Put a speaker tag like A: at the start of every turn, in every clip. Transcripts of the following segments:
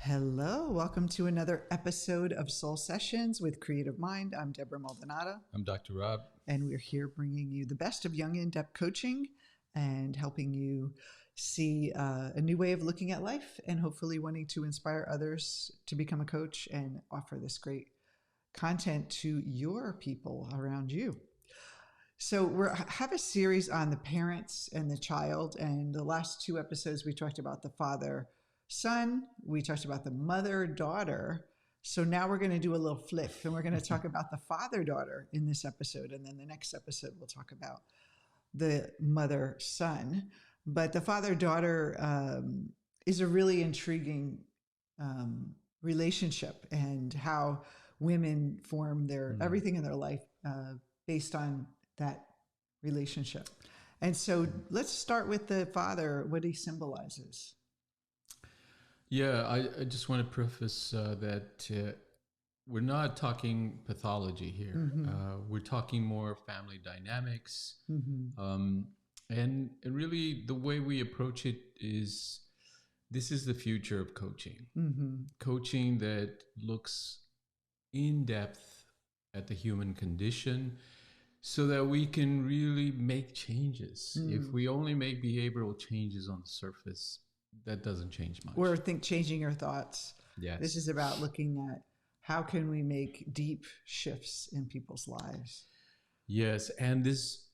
A: Hello, welcome to another episode of Soul Sessions with Creative Mind. I'm Debra Maldonado.
B: I'm Dr. Rob.
A: And we're here bringing you the best of Jungian depth coaching and helping you see a new way of looking at life and hopefully wanting to inspire others to become a coach and offer this great content to your people around you. So we have a series on the parents and the child, and the last two episodes we talked about the father-son, we talked about the mother-daughter. So now we're going to do a little flip, and we're going to talk about the father-daughter in this episode, and then the next episode we'll talk about the mother-son. But the father-daughter is a really intriguing relationship, and how women form their everything in their life based on that relationship. And so let's start with the father, what he symbolizes.
B: Yeah, I just want to preface that we're not talking pathology here.
A: Mm-hmm.
B: We're talking more family dynamics.
A: Mm-hmm.
B: And really the way we approach it is, this is the future of coaching.
A: Mm-hmm.
B: Coaching that looks in depth at the human condition, so that we can really make changes. If we only make behavioral changes on the surface, that doesn't change much.
A: Or changing your thoughts.
B: Yes.
A: This is about looking at how can we make deep shifts in people's lives.
B: Yes, and this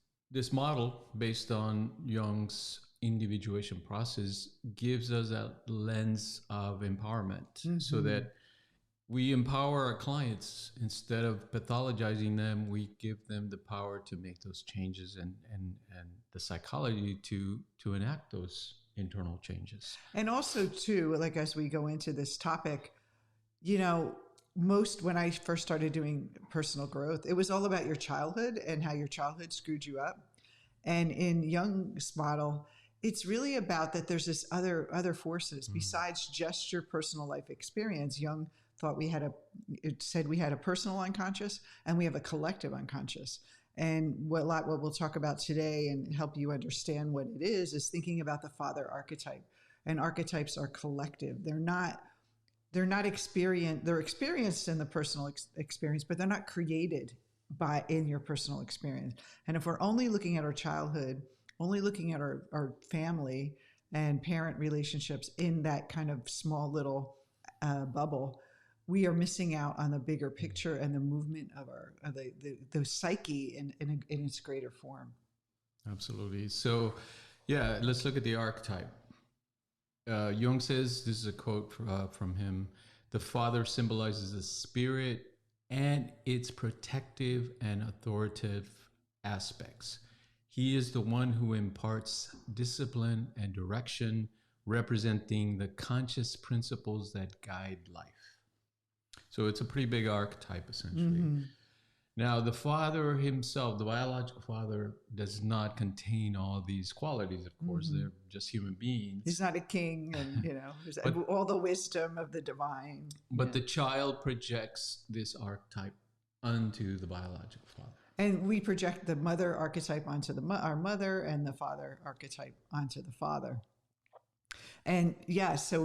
B: model, based on Jung's individuation process, gives us a lens of empowerment, so that we empower our clients. Instead of pathologizing them, we give them the power to make those changes and the psychology to enact those internal changes.
A: And also too, like as we go into this topic, when I first started doing personal growth, it was all about your childhood and how your childhood screwed you up. And in Jung's model, it's really about that there's this other forces besides just your personal life experience. Jung thought it said we had a personal unconscious and we have a collective unconscious. And what we'll talk about today and help you understand what it is thinking about the father archetype. And archetypes are collective. They're not experienced. They're experienced in the personal experience, but they're not created in your personal experience. And if we're only looking at our childhood, only looking at our family and parent relationships in that kind of small little bubble, we are missing out on the bigger picture and the movement of the psyche in its greater form.
B: Absolutely. So, yeah, let's look at the archetype. Jung says, this is a quote from him: the father symbolizes the spirit and its protective and authoritative aspects. He is the one who imparts discipline and direction, representing the conscious principles that guide life. So it's a pretty big archetype, essentially. Now, the father himself, the biological father, does not contain all these qualities. Of course, they're just human beings.
A: He's not a king, and but, all the wisdom of the divine.
B: But the child projects this archetype onto the biological father.
A: And we project the mother archetype onto our mother, and the father archetype onto the father. And so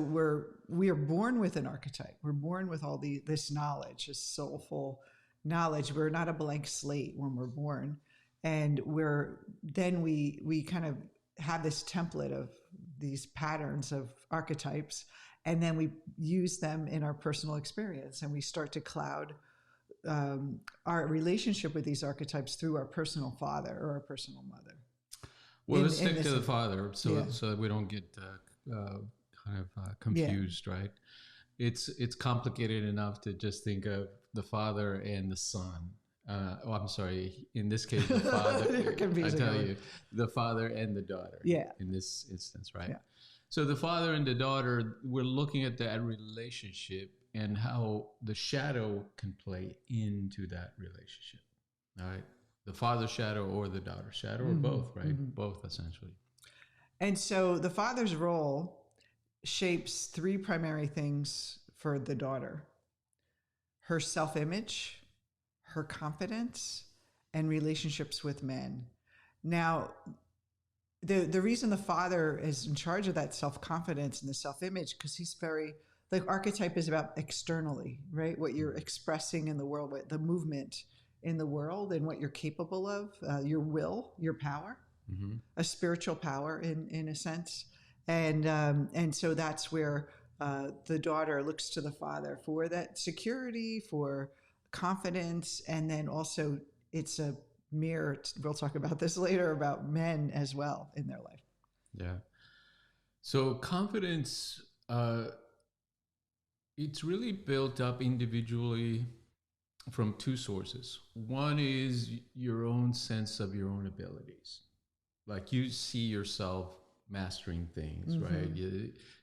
A: we are born with an archetype. We're born with all this knowledge, this soulful knowledge. We're not a blank slate when we're born, and we kind of have this template of these patterns of archetypes, and then we use them in our personal experience, and we start to cloud our relationship with these archetypes through our personal father or our personal mother.
B: Well, let's stick to the father, so that we don't get confused, right? It's complicated enough to just think of the father and the son. I'm sorry. In this case, the father. I tell you, the father and the daughter.
A: Yeah.
B: In this instance, right?
A: Yeah.
B: So the father and the daughter, we're looking at that relationship and how the shadow can play into that relationship. All right. The father's shadow or the daughter's shadow, or both, right? Both, essentially.
A: And so the father's role shapes three primary things for the daughter: her self-image, her confidence, and relationships with men. Now, the reason the father is in charge of that self-confidence and the self-image, because he's very The archetype is about externally, right? What you're expressing in the world, what the movement in the world, and what you're capable of, your will, your power, a spiritual power in a sense, and so that's where the daughter looks to the father for that security, for confidence, and then also it's a mirror. We'll talk about this later about men as well in their life.
B: Yeah. So confidence, it's really built up individually from two sources. One is your own sense of your own abilities. Like you see yourself mastering things, right?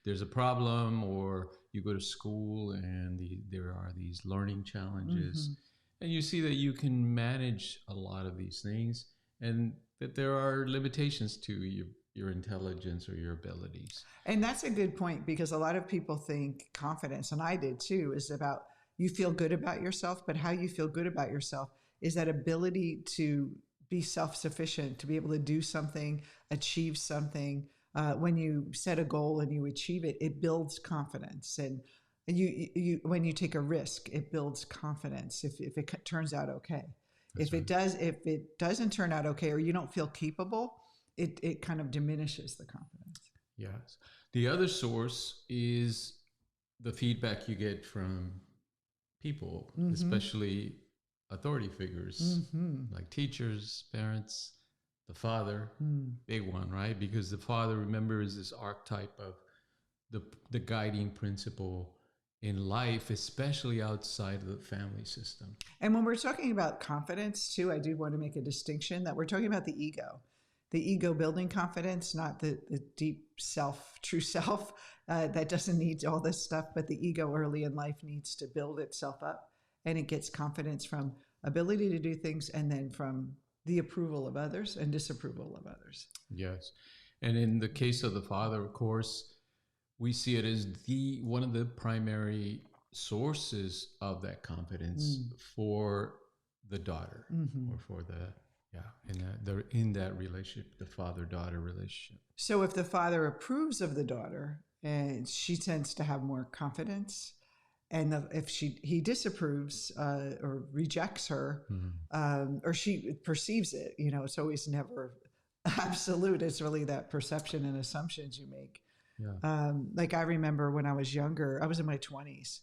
B: There's a problem, or you go to school and there are these learning challenges, and you see that you can manage a lot of these things, and that there are limitations to your intelligence or your abilities.
A: And that's a good point, because a lot of people think confidence, and I did too, is about you feel good about yourself, but how you feel good about yourself is that ability to be self-sufficient, to be able to do something, achieve something. When you set a goal and you achieve it, it builds confidence. And you when you take a risk, it builds confidence if it turns out okay. If it doesn't turn out okay, or you don't feel capable, it kind of diminishes the confidence.
B: Yes. The other source is the feedback you get from people, especially authority figures, like teachers, parents, the father, big one, right? Because the father, remember, is this archetype of the guiding principle in life, especially outside of the family system.
A: And when we're talking about confidence too, I do want to make a distinction that we're talking about the ego building confidence, not the deep self, true self, that doesn't need all this stuff, but the ego early in life needs to build itself up, and it gets confidence from ability to do things, and then from the approval of others and disapproval of others.
B: Yes. And in the case of the father, of course, we see it as one of the primary sources of that confidence for the daughter, or for in that relationship, the father-daughter relationship.
A: So if the father approves of the daughter, and she tends to have more confidence, and if he disapproves or rejects her, or she perceives it, it's always never absolute. It's really that perception and assumptions you make.
B: Yeah.
A: Like I remember when I was younger, I was in my 20s,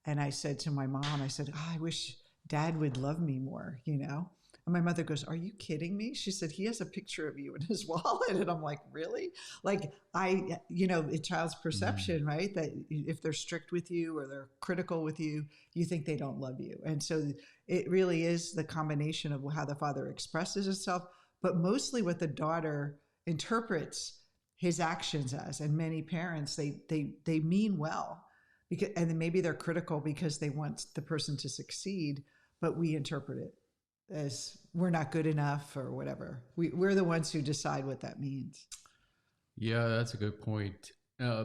A: and I said to my mom, I said, I wish Dad would love me more, And my mother goes, are you kidding me? She said, he has a picture of you in his wallet. And I'm like, really? Like a child's perception, right? That if they're strict with you or they're critical with you, you think they don't love you. And so it really is the combination of how the father expresses himself, but mostly what the daughter interprets his actions as. And many parents, they mean well, and then maybe they're critical because they want the person to succeed, but we interpret it as we're not good enough or whatever. We're the ones who decide what that means.
B: Yeah, that's a good point.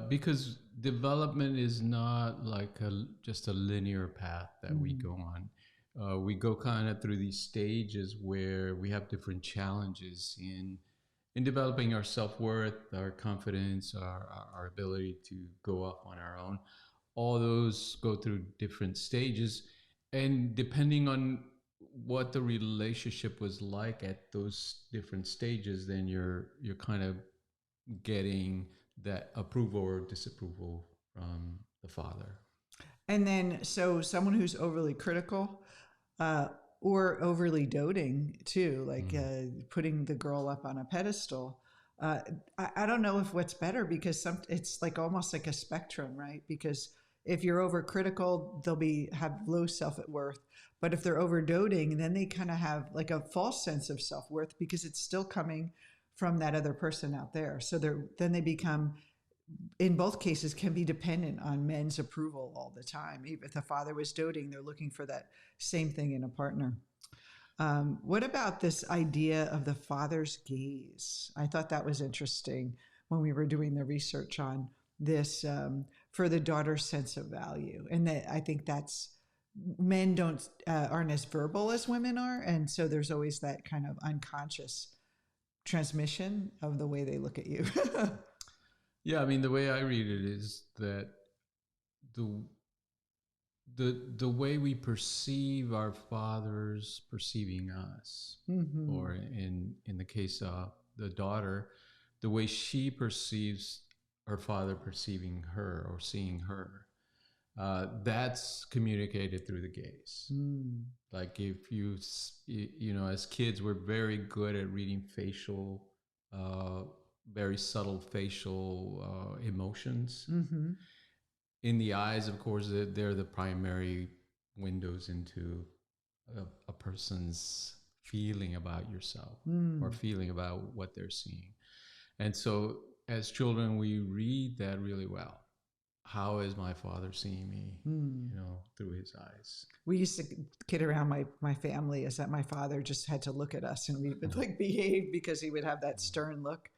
B: Because development is not like just a linear path that we go on. We go kind of through these stages where we have different challenges in developing our self-worth, our confidence, our ability to go off on our own. All those go through different stages. And depending on what the relationship was like at those different stages, then you're kind of getting that approval or disapproval from the father.
A: And then, so someone who's overly critical, or overly doting too, like putting the girl up on a pedestal. I don't know if what's better, because it's like almost like a spectrum, right? Because if you're overcritical, they'll have low self-worth. But if they're over doting, then they kind of have like a false sense of self-worth, because it's still coming from that other person out there. So then they become, in both cases, can be dependent on men's approval all the time. Even if the father was doting, they're looking for that same thing in a partner. What about this idea of the father's gaze? I thought that was interesting when we were doing the research on this, for the daughter's sense of value. And that I think men aren't as verbal as women are. And so there's always that kind of unconscious transmission of the way they look at you.
B: Yeah, I mean, the way I read it is that the the way we perceive our fathers perceiving us, or in the case of the daughter, the way she perceives her father perceiving her or seeing her, that's communicated through the gaze. Like if you know, as kids, we're very good at reading facial, very subtle facial emotions. In the eyes, of course, they're the primary windows into a person's feeling about yourself or feeling about what they're seeing. And so as children, we read that really well. How is my father seeing me, you know, through his eyes?
A: We used to kid around my family is that my father just had to look at us and we would like behave because he would have that stern look.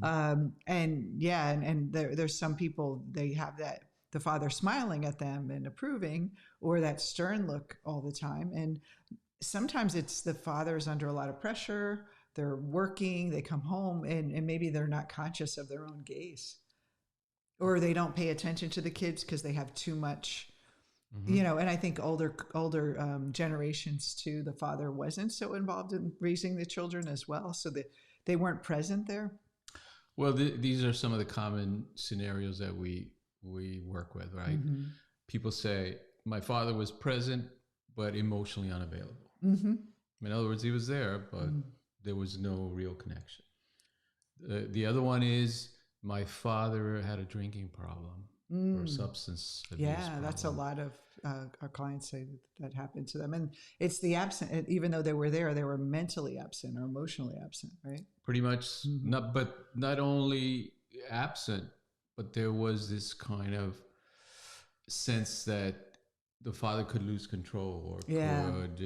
A: And yeah, and there's some people, they have that, the father smiling at them and approving, or that stern look all the time. And sometimes it's the father's under a lot of pressure, they're working, they come home, and maybe they're not conscious of their own gaze. Or they don't pay attention to the kids because they have too much, you know. And I think older generations too, the father wasn't so involved in raising the children as well, so that they weren't present there.
B: Well, these are some of the common scenarios that we work with, right? People say, my father was present, but emotionally unavailable. In other words, he was there, but there was no real connection. The other one is, my father had a drinking problem or substance abuse problem.
A: That's a lot of our clients say that happened to them. And it's the absent, even though they were there, they were mentally absent or emotionally absent, right?
B: Pretty much, not only absent, but there was this kind of sense that the father could lose control or could,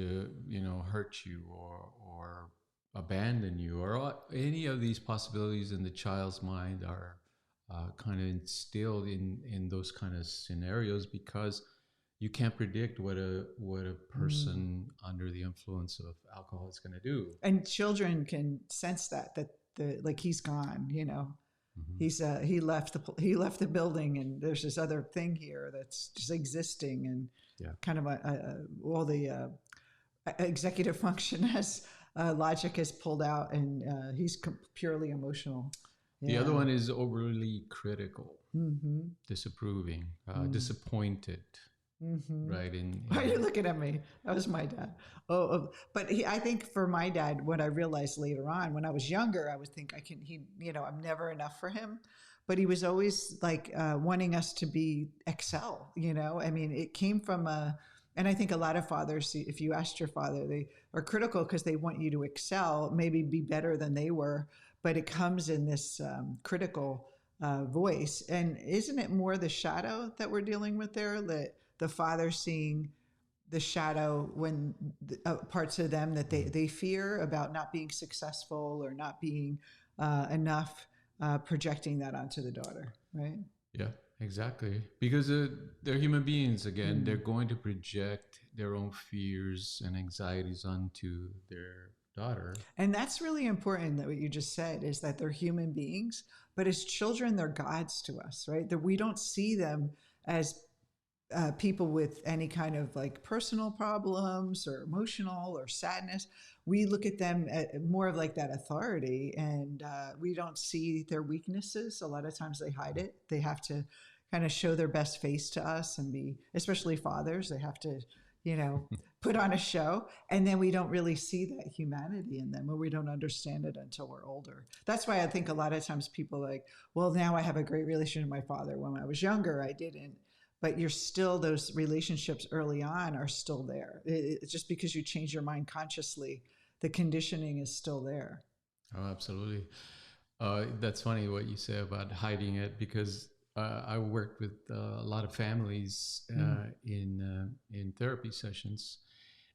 B: you know, hurt you or abandon you, or any of these possibilities in the child's mind are kind of instilled in those kind of scenarios, because you can't predict what a person under the influence of alcohol is going to do. And
A: children can sense that like he's gone, you know. He's he left the building, and there's this other thing here that's just existing, and kind of all the executive function has logic is pulled out, and he's purely emotional.
B: The other one is overly critical, disapproving, disappointed. Right.
A: Why are you looking at me? That was my dad. But I think for my dad, what I realized later on, when I was younger, I would think I'm never enough for him. But he was always like wanting us to excel, you know. I mean, it came from and I think a lot of fathers, if you asked your father, they are critical because they want you to excel, maybe be better than they were. But it comes in this critical voice. And isn't it more the shadow that we're dealing with there? That the father seeing the shadow when parts of them that they fear about not being successful or not being enough, projecting that onto the daughter, right?
B: Yeah, exactly. Because they're human beings, again. They're going to project their own fears and anxieties onto their daughter.
A: And that's really important, that what you just said is that they're human beings, but as children, they're gods to us, right? That we don't see them as people with any kind of like personal problems or emotional or sadness. We look at them more of like that authority, and we don't see their weaknesses. A lot of times they hide it. They have to kind of show their best face to us and be, especially fathers, they have to, you know, put on a show, and then we don't really see that humanity in them, or we don't understand it until we're older. That's why I think a lot of times people like, well, now I have a great relationship with my father. When I was younger, I didn't. But you're still, those relationships early on are still there. It's just because you change your mind consciously, the conditioning is still there.
B: Oh, absolutely. That's funny what you say about hiding it, because I worked with a lot of families in therapy sessions,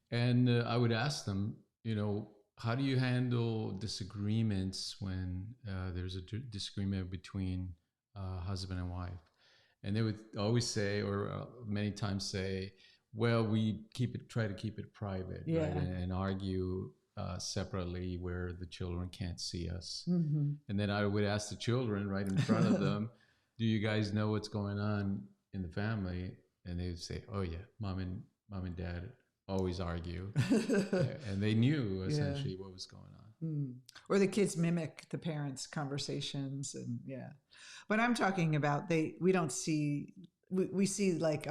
B: and I would ask them, you know, how do you handle disagreements when there's a disagreement between husband and wife? And they would always say, or many times say, well, we try to keep it private, right? And argue separately where the children can't see us. And then I would ask the children right in front of them, do you guys know what's going on in the family, and they would say, "Oh yeah, mom and dad always argue," and they knew essentially what was going on.
A: Or the kids mimic the parents' conversations, and But I'm talking about we don't see we see like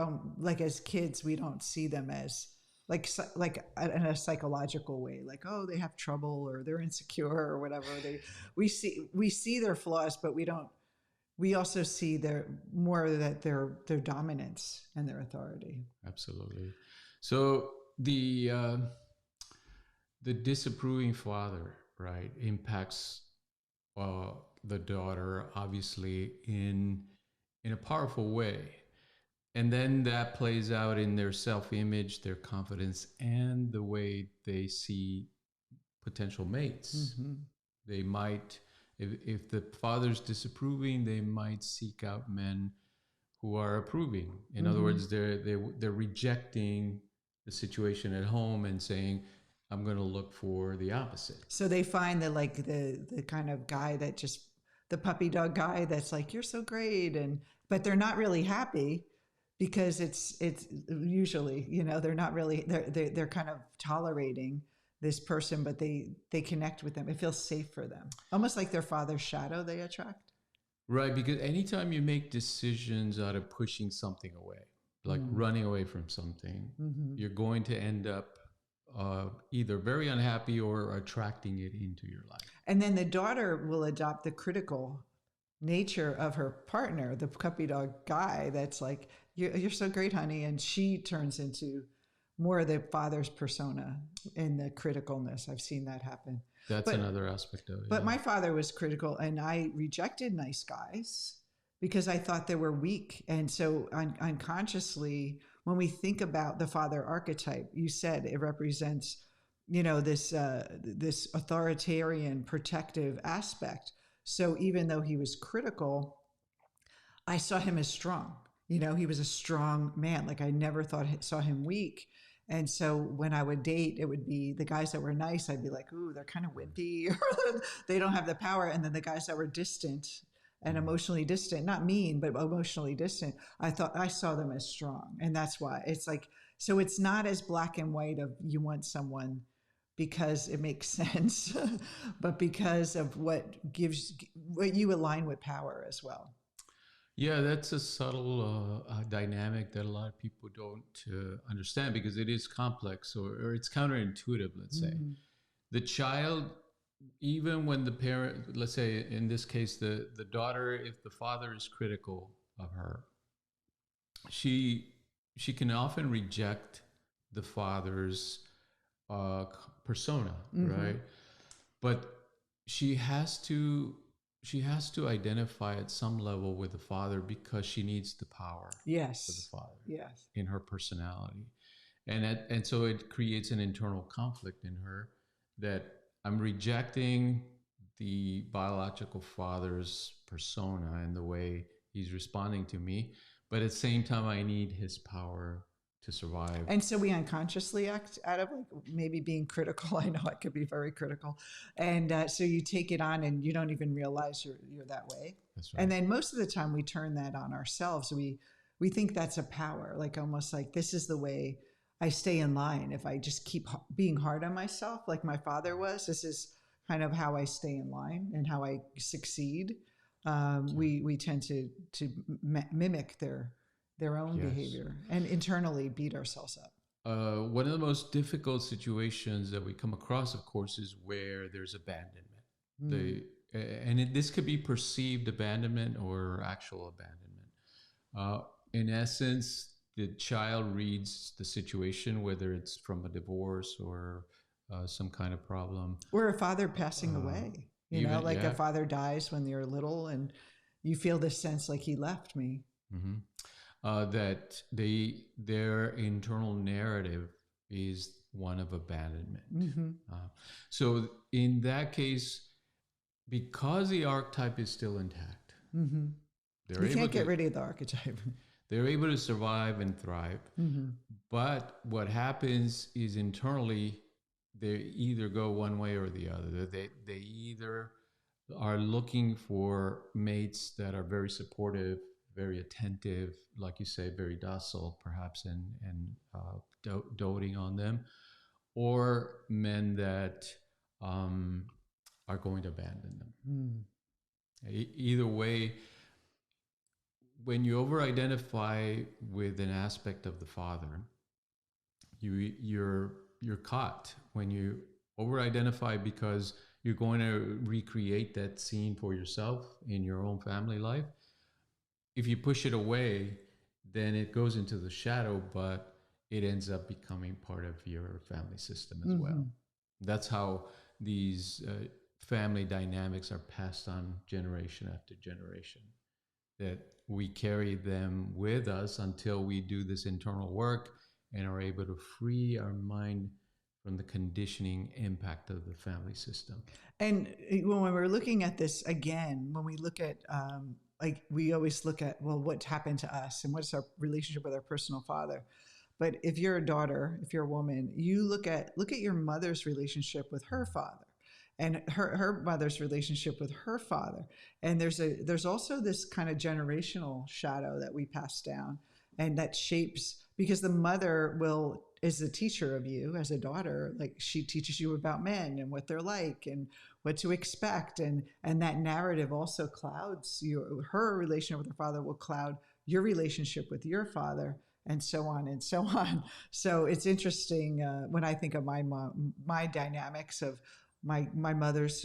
A: as kids we don't see them as like in a psychological way, like, oh, they have trouble or they're insecure or whatever. We see their flaws, but we also see their dominance and their authority.
B: Absolutely. So the disapproving father, right, impacts the daughter obviously in a powerful way, and then that plays out in their self-image, their confidence, and the way they see potential mates. They might, if the father's disapproving, they might seek out men who are approving. In other words, they're rejecting the situation at home and saying, I'm going to look for the opposite.
A: So they find that like the kind of guy that just the puppy dog guy that's like, you're so great, but they're not really happy because it's usually, they're not really, they're kind of tolerating this person, but they connect with them. It feels safe for them, almost like their father's shadow they attract.
B: Right, because anytime you make decisions out of pushing something away, like running away from something, you're going to end up either very unhappy or attracting it into your life.
A: And then the daughter will adopt the critical nature of her partner, the puppy dog guy that's like, you're so great, honey. And she turns into more of the father's persona and the criticalness. I've seen that happen.
B: That's another aspect of it.
A: But my father was critical, and I rejected nice guys because I thought they were weak. And so unconsciously, when we think about the father archetype, you said it represents, this authoritarian, protective aspect. So even though he was critical, I saw him as strong. He was a strong man. Like I never saw him weak. And so when I would date, it would be the guys that were nice. I'd be like, ooh, they're kind of wimpy, or they don't have the power. And then the guys that were distant and emotionally distant, not mean, but emotionally distant, I saw them as strong. And that's why it's like, so it's not as black and white of you want someone because it makes sense, but because of what you align with power as well.
B: Yeah, that's a subtle dynamic that a lot of people don't understand because it is complex or it's counterintuitive, let's say. The child, even when the parent, let's say in this case, the daughter, if the father is critical of her, she can often reject the father's persona, right? But she has to identify at some level with the father because she needs the power for the father in her personality. And so it creates an internal conflict in her that I'm rejecting the biological father's persona and the way he's responding to me, but at the same time I need his power to survive.
A: And so we unconsciously act out of like maybe being critical. I know I could be very critical. And so you take it on and you don't even realize you're that way.
B: That's right.
A: And then most of the time we turn that on ourselves. We think that's a power, like almost like this is the way I stay in line. If I just keep being hard on myself, like my father was, this is kind of how I stay in line and how I succeed. We tend to mimic their own behavior and internally beat ourselves up.
B: One of the most difficult situations that we come across, of course, is where there's abandonment. This could be perceived abandonment or actual abandonment. In essence, the child reads the situation, whether it's from a divorce or some kind of problem.
A: Or a father passing away. A father dies when you're little and you feel this sense like he left me.
B: That their internal narrative is one of abandonment. So in that case, because the archetype is still intact,
A: you can't get rid of the archetype.
B: They're able to survive and thrive. But what happens is internally, they either go one way or the other. They either are looking for mates that are very supportive very attentive, like you say, very docile, perhaps, and doting on them, or men that are going to abandon them. Either way, when you over-identify with an aspect of the father, you're caught. When you over-identify because you're going to recreate that scene for yourself in your own family life, if you push it away, then it goes into the shadow, but it ends up becoming part of your family system as well. That's how these family dynamics are passed on generation after generation, that we carry them with us until we do this internal work and are able to free our mind from the conditioning impact of the family system.
A: And when we're looking at this again, when we look at, like we always look at, well, what happened to us and what's our relationship with our personal father. But if you're a daughter, if you're a woman, you look at your mother's relationship with her father, and her mother's relationship with her father. And there's also this kind of generational shadow that we pass down, and that shapes, because the mother is the teacher of you as a daughter. Like, she teaches you about men and what they're like and what to expect. And that narrative also clouds her relationship with her father will cloud your relationship with your father, and so on and so on. So it's interesting when I think of my mom, my dynamics of my mother's,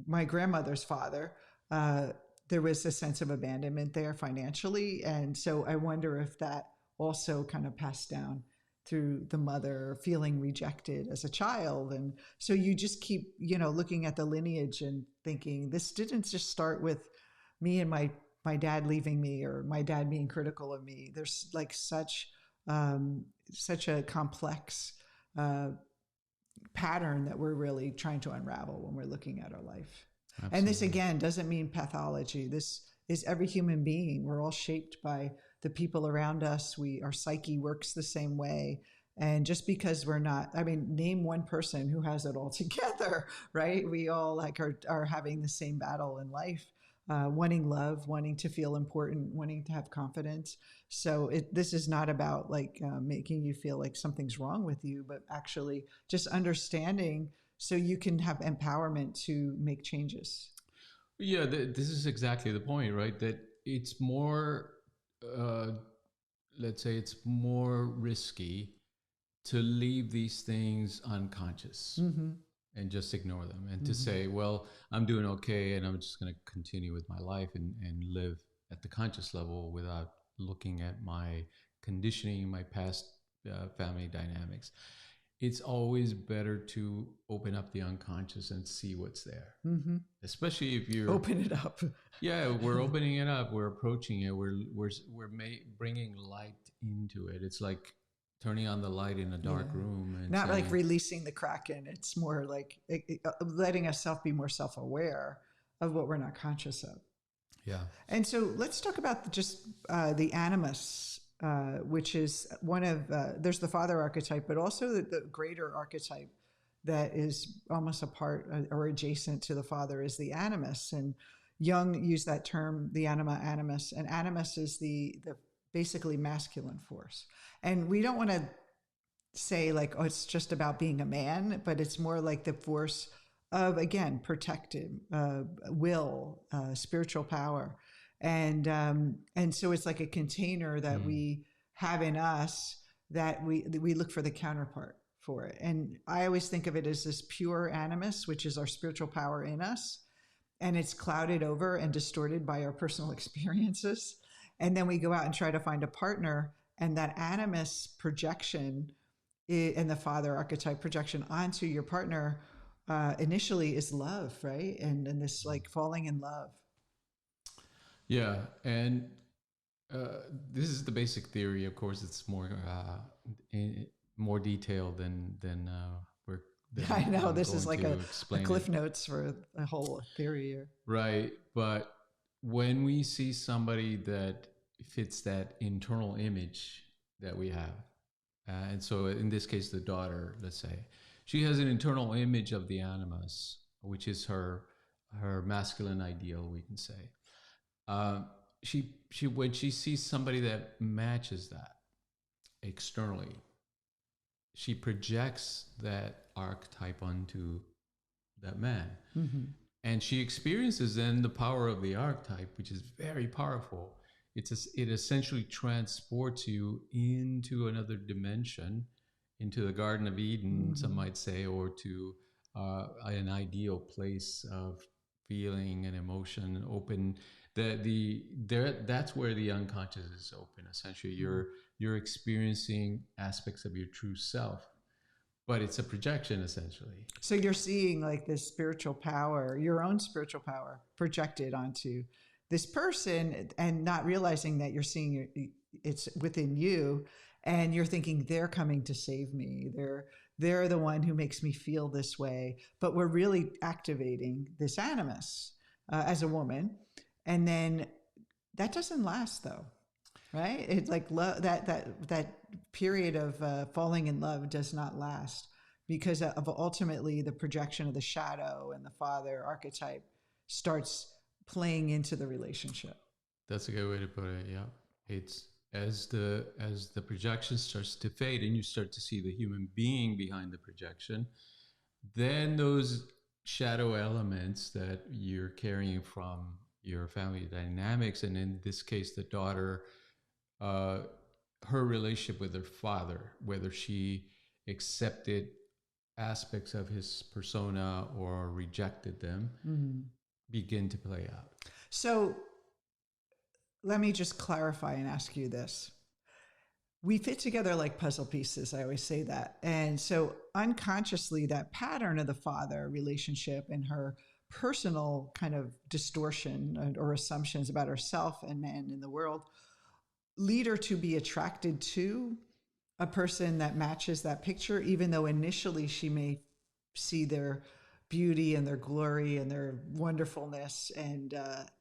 A: my grandmother's father, there was a sense of abandonment there financially. And so I wonder if that also kind of passed down through the mother, feeling rejected as a child. And so you just keep, looking at the lineage and thinking, this didn't just start with me and my dad leaving me, or my dad being critical of me. There's like such a complex pattern that we're really trying to unravel when we're looking at our life. Absolutely. And this, again, doesn't mean pathology. This is every human being. We're all shaped by the people around us. Our psyche works the same way. And just because we're not, name one person who has it all together, right? We all are having the same battle in life. Wanting love, wanting to feel important, wanting to have confidence. So this is not about making you feel like something's wrong with you, but actually just understanding so you can have empowerment to make changes.
B: Yeah, this is exactly the point, right? That it's more, let's say it's more risky to leave these things unconscious. And just ignore them, and to say, well, I'm doing okay, and I'm just going to continue with my life and live at the conscious level without looking at my conditioning, my past family dynamics. It's always better to open up the unconscious and see what's there. Especially if you're
A: open it up.
B: Yeah, we're opening it up. We're approaching it. We're bringing light into it. It's like turning on the light in a dark room. And
A: not saying, like releasing the Kraken. It's more like letting ourselves be more self-aware of what we're not conscious of.
B: Yeah.
A: And so let's talk about just the Animus, which is one of, there's the father archetype, but also the greater archetype that is almost a part or adjacent to the father is the Animus. And Jung used that term, the anima animus, and animus is the basically masculine force. And we don't want to say like, oh, it's just about being a man, but it's more like the force of, again, protective will, spiritual power. And so it's like a container that we have in us that we look for the counterpart for it. And I always think of it as this pure animus, which is our spiritual power in us. And it's clouded over and distorted by our personal experiences. And then we go out and try to find a partner, and that animus projection and the father archetype projection onto your partner initially is love, right? And this like falling in love.
B: Yeah, and this is the basic theory. Of course, it's more detailed than we're.
A: I know this is like a cliff notes for a whole theory here.
B: Right, but when we see somebody that fits that internal image that we have, and so in this case, the daughter, let's say, she has an internal image of the animus, which is her masculine ideal, we can say. she when she sees somebody that matches that externally, she projects that archetype onto that man.
A: Mm-hmm.
B: And she experiences then the power of the archetype, which is very powerful. It essentially transports you into another dimension, into the Garden of Eden,
A: Mm-hmm.
B: some might say, or to an ideal place of feeling and emotion and open. That's where the unconscious is open. Essentially, you're experiencing aspects of your true self, but it's a projection essentially.
A: So you're seeing like this spiritual power, your own spiritual power projected onto this person, and not realizing that you're seeing it's within you, and you're thinking they're coming to save me. They're the one who makes me feel this way. But we're really activating this animus as a woman, and then that doesn't last though, right? It's like that period of falling in love does not last, because of ultimately the projection of the shadow and the father archetype starts playing into the relationship.
B: That's a good way to put it. Yeah, it's as the projection starts to fade and you start to see the human being behind the projection, then those shadow elements that you're carrying from your family dynamics, and in this case the daughter, her relationship with her father, whether she accepted aspects of his persona or rejected them, begin to play out.
A: So let me just clarify and ask you this. We fit together like puzzle pieces. I always say that. And so unconsciously, that pattern of the father relationship and her personal kind of distortion or assumptions about herself and men in the world lead her to be attracted to a person that matches that picture, even though initially she may see their beauty and their glory and their wonderfulness, and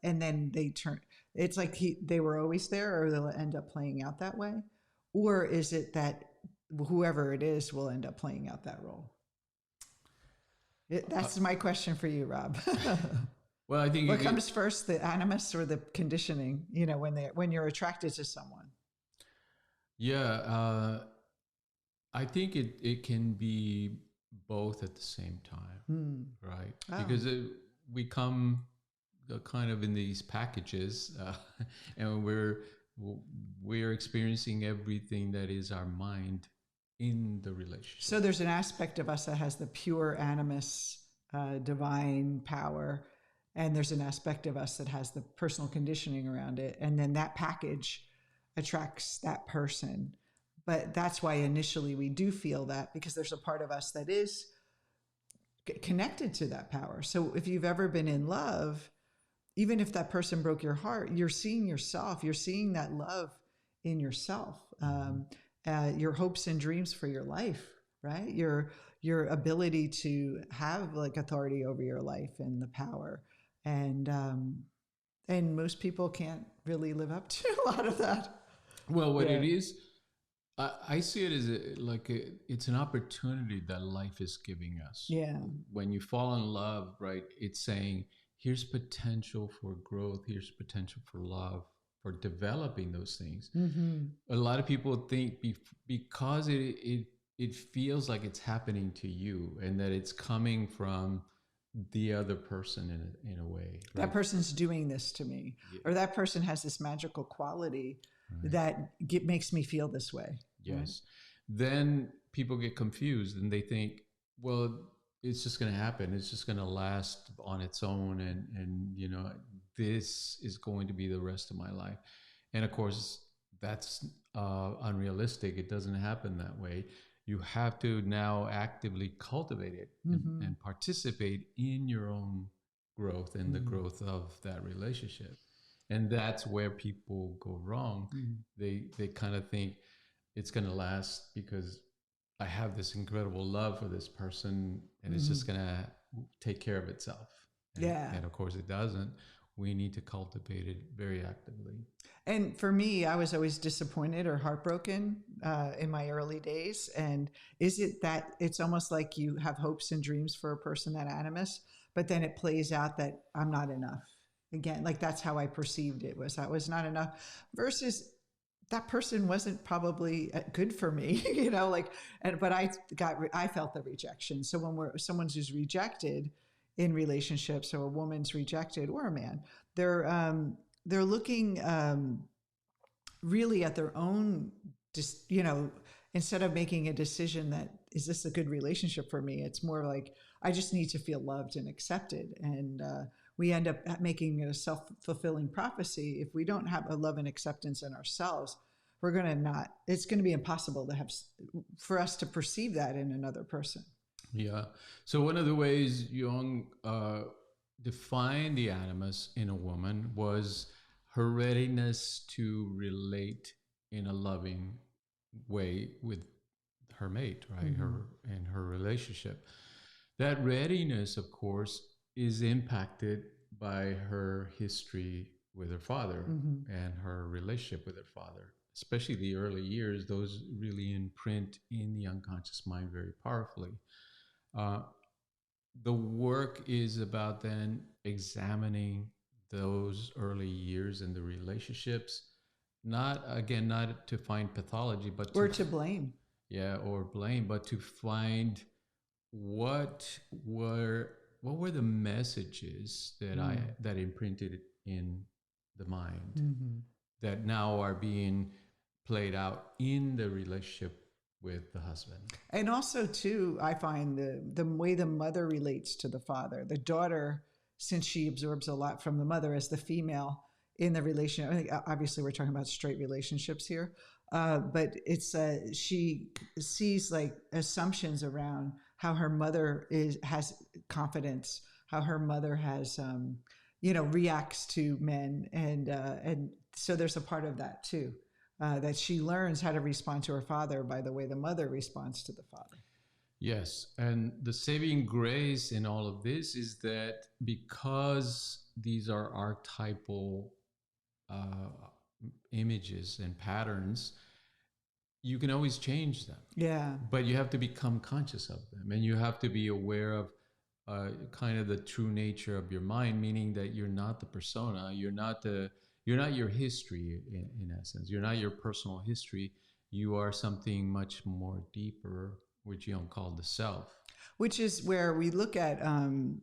A: then they turn. It's like they were always there, or they'll end up playing out that way, or is it that whoever it is will end up playing out that role? That's my question for you, Rob.
B: Well, I think
A: what comes first, the animus or the conditioning? You know, when you're attracted to someone.
B: Yeah, I think it can be both at the same time, right? Oh. Because we come kind of in these packages, and we're experiencing everything that is our mind in the relationship.
A: So there's an aspect of us that has the pure animus, divine power, and there's an aspect of us that has the personal conditioning around it, and then that package attracts that person. But that's why initially we do feel that, because there's a part of us that is connected to that power. So if you've ever been in love, even if that person broke your heart, you're seeing yourself, you're seeing that love in yourself, your hopes and dreams for your life, right? Your ability to have like authority over your life and the power. And most people can't really live up to a lot of that.
B: Well, what it is, I see it as it's an opportunity that life is giving us.
A: Yeah.
B: When you fall in love, right, it's saying, here's potential for growth, here's potential for love, for developing those things. Mm-hmm. A lot of people think because it feels like it's happening to you and that it's coming from the other person in a way. Right?
A: That person's doing this to me, or that person has this magical quality that makes me feel this way.
B: Yes.
A: Right?
B: Then people get confused and they think, well, it's just going to happen. It's just going to last on its own. And, you know, this is going to be the rest of my life. And of course, that's unrealistic. It doesn't happen that way. You have to now actively cultivate it and participate in your own growth and the growth of that relationship. And that's where people go wrong. They kind of think it's going to last because I have this incredible love for this person and it's just going to take care of itself. And of course it doesn't. We need to cultivate it very actively.
A: And for me, I was always disappointed or heartbroken in my early days. And is it that it's almost like you have hopes and dreams for a person, that animus, but then it plays out that I'm not enough. again, like that's how I perceived it, was that was not enough, versus that person wasn't probably good for me, like, but I felt the rejection. So when someone's who's rejected in relationships, or a woman's rejected, or a man, they're looking really at their own, just, instead of making a decision that, is this a good relationship for me? It's more like, I just need to feel loved and accepted. And we end up making a self-fulfilling prophecy. If we don't have a love and acceptance in ourselves, it's going to be impossible for us to perceive that in another person.
B: Yeah. So one of the ways Jung defined the animus in a woman was her readiness to relate in a loving way with her mate, right? Mm-hmm. Her relationship. That readiness, of course, is impacted by her history with her father, mm-hmm. and her relationship with her father. Especially the early years, those really imprint in the unconscious mind very powerfully. The work is about then examining those early years and the relationships, not to find pathology, but
A: to blame.
B: Yeah, or blame, but to find what were the messages that imprinted in the mind, mm-hmm. that now are being played out in the relationship with the husband.
A: And also, too, I find the way the mother relates to the father. The daughter, since she absorbs a lot from the mother as the female in the relationship, I think obviously we're talking about straight relationships here, but it's she sees like assumptions around how her mother has confidence, how her mother has reacts to men, and so there's a part of that too. That she learns how to respond to her father by the way the mother responds to the father.
B: Yes, and the saving grace in all of this is that because these are archetypal images and patterns, you can always change them.
A: Yeah.
B: But you have to become conscious of them, and you have to be aware of kind of the true nature of your mind, meaning that you're not the persona, you're not your history in essence. You're not your personal history. You are something much more deeper, which Jung called the self.
A: Which is where we look at, from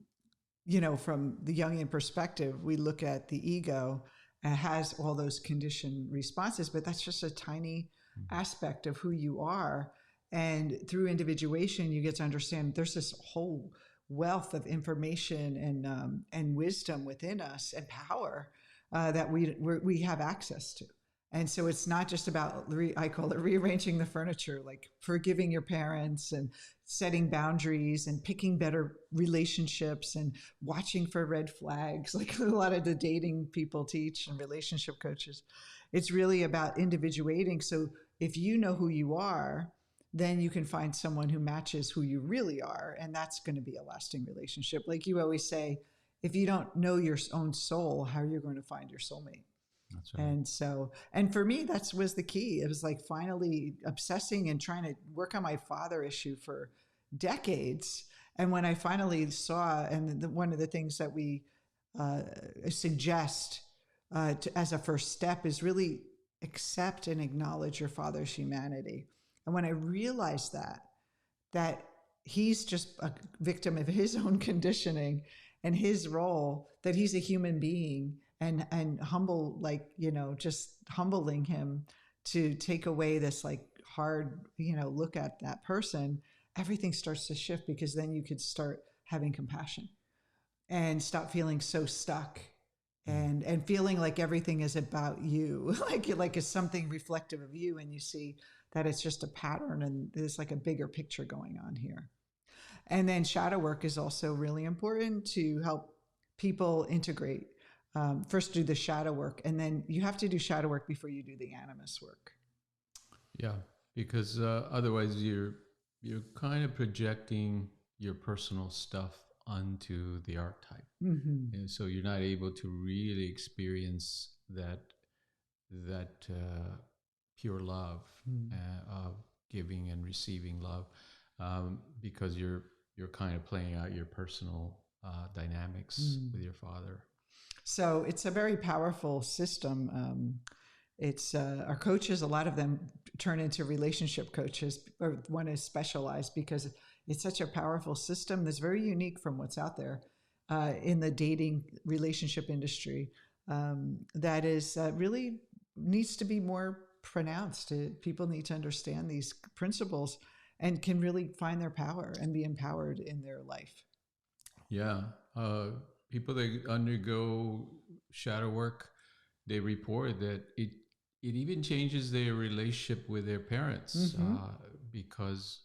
A: the Jungian perspective, we look at the ego has all those conditioned responses, but that's just a tiny aspect of who you are. And through individuation, you get to understand there's this whole wealth of information and wisdom within us, and power that we have access to. And so it's not just about, I call it rearranging the furniture, like forgiving your parents and setting boundaries and picking better relationships and watching for red flags, like a lot of the dating people teach and relationship coaches. It's really about individuating. So if you know who you are, then you can find someone who matches who you really are. And that's going to be a lasting relationship. Like you always say, if you don't know your own soul, how are you going to find your soulmate?
B: That's right.
A: And for me, that was the key. It was like finally obsessing and trying to work on my father issue for decades. And when I finally saw, and one of the things that we suggest as a first step is really accept and acknowledge your father's humanity. And when I realized that he's just a victim of his own conditioning and his role, that he's a human being, and humble, like, just humbling him to take away this like hard, look at that person, everything starts to shift, because then you could start having compassion and stop feeling so stuck and feeling like everything is about you, like it's something reflective of you, and you see that it's just a pattern and there's like a bigger picture going on here. And then shadow work is also really important to help people integrate. First do the shadow work, and then you have to do shadow work before you do the animus work.
B: Yeah, because otherwise you're kind of projecting your personal stuff onto the archetype. Mm-hmm. And so you're not able to really experience that pure love, of giving and receiving love, because you're kind of playing out your personal dynamics with your father.
A: So it's a very powerful system. It's our coaches, a lot of them turn into relationship coaches, or one is specialized because it's such a powerful system that's very unique from what's out there in the dating relationship industry. That is really needs to be more pronounced. People need to understand these principles and can really find their power and be empowered in their life.
B: Yeah. People that undergo shadow work, they report that it even changes their relationship with their parents because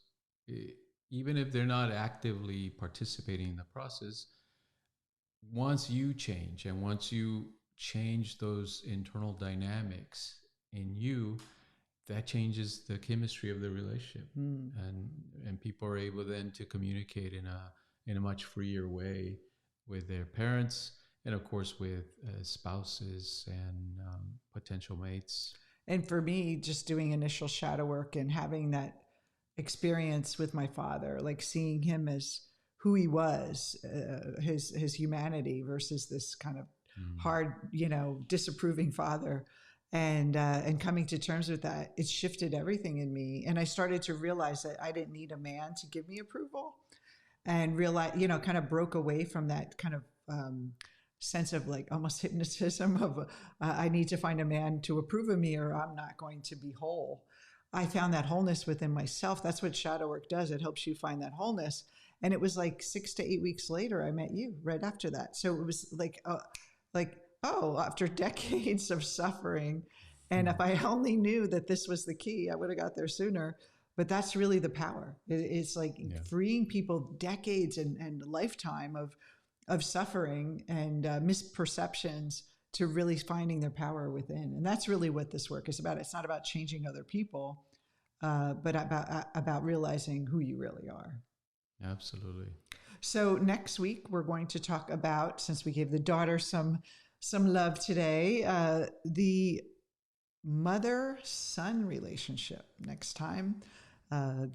B: even if they're not actively participating in the process, once you change and once you change those internal dynamics in you, that changes the chemistry of the relationship, and people are able then to communicate in a much freer way with their parents, and of course with spouses and potential mates.
A: And for me, just doing initial shadow work and having that experience with my father, like seeing him as who he was, his humanity versus this kind of hard, disapproving father, and coming to terms with that, it shifted everything in me. And I started to realize that I didn't need a man to give me approval, and realize, kind of broke away from that kind of sense of like almost hypnotism of I need to find a man to approve of me or I'm not going to be whole. I found that wholeness within myself. That's what shadow work does. It helps you find that wholeness. And it was like 6 to 8 weeks later, I met you right after that. So it was like, after decades of suffering. And if I only knew that this was the key, I would have got there sooner. But that's really the power. It's like freeing people decades and a lifetime of suffering and misperceptions to really finding their power within. And that's really what this work is about. It's not about changing other people, but about realizing who you really are.
B: Absolutely.
A: So next week, we're going to talk about, since we gave the daughter some love today, the mother-son relationship next time.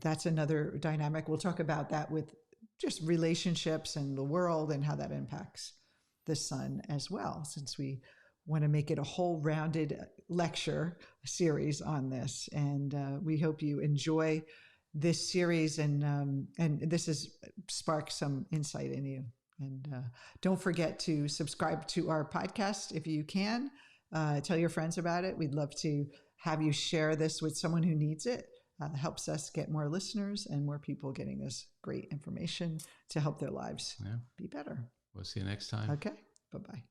A: That's another dynamic. We'll talk about that with just relationships and the world and how that impacts the son as well, since we want to make it a whole rounded lecture series on this. And we hope you enjoy this series and this has sparked some insight in you. And don't forget to subscribe to our podcast if you can. Tell your friends about it. We'd love to have you share this with someone who needs it. Helps us get more listeners and more people getting this great information to help their lives be better.
B: We'll see you next time.
A: Okay. Bye-bye.